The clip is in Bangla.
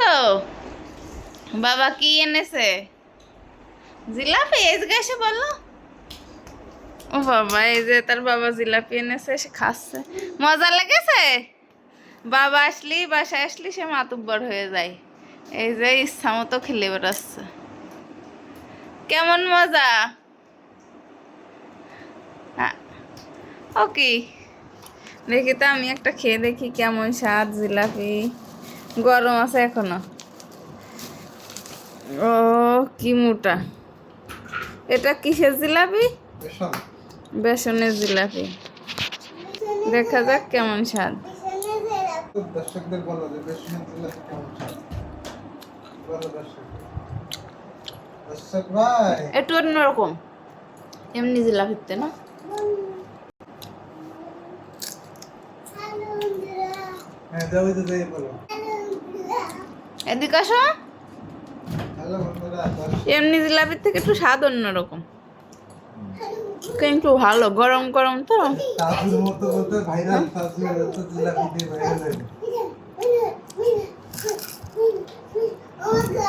দেখছো বাবা কি এনেছে? জিলাপি? এই যে এসে বললো। ও বাবা, এই যে তার বাবা জিলাপি এনেছে, সে খাচ্ছে। মজা লেগেছে? বাবা আসলি, বাসায় আসলি সে মাতুব্বর হয়ে যায়। এই যে ইচ্ছা মতো খেলে বেড়াচ্ছে। কেমন মজা? ওকে, দেখি তো আমি একটা খেয়ে দেখি কেমন স্বাদ জিলাপি। গরম আছে এখনো। ও কি মোটা! এটা কিসের জিলাপি? বেসনের জিলাপি। দেখা যাক কেমন স্বাদ। দর্শকদের বলো যে বেসনের জিলাপি কেমন স্বাদ। বলো দর্শক ভাই। একটু অন্যরকম, এমনি জিলাপিতে না। হ্যাঁ যাবে তো যাই বলো। এদিকে আসো। হ্যালো বন্ধুরা, এমনি জিলাপির থেকে একটু স্বাদ অন্যরকম, কিন্তু ভালো। গরম গরম তো। তাজুর মতো বলতে ভাইরাল, তাজুর মতো জিলাপি দিয়ে ভাইরাল হয়ে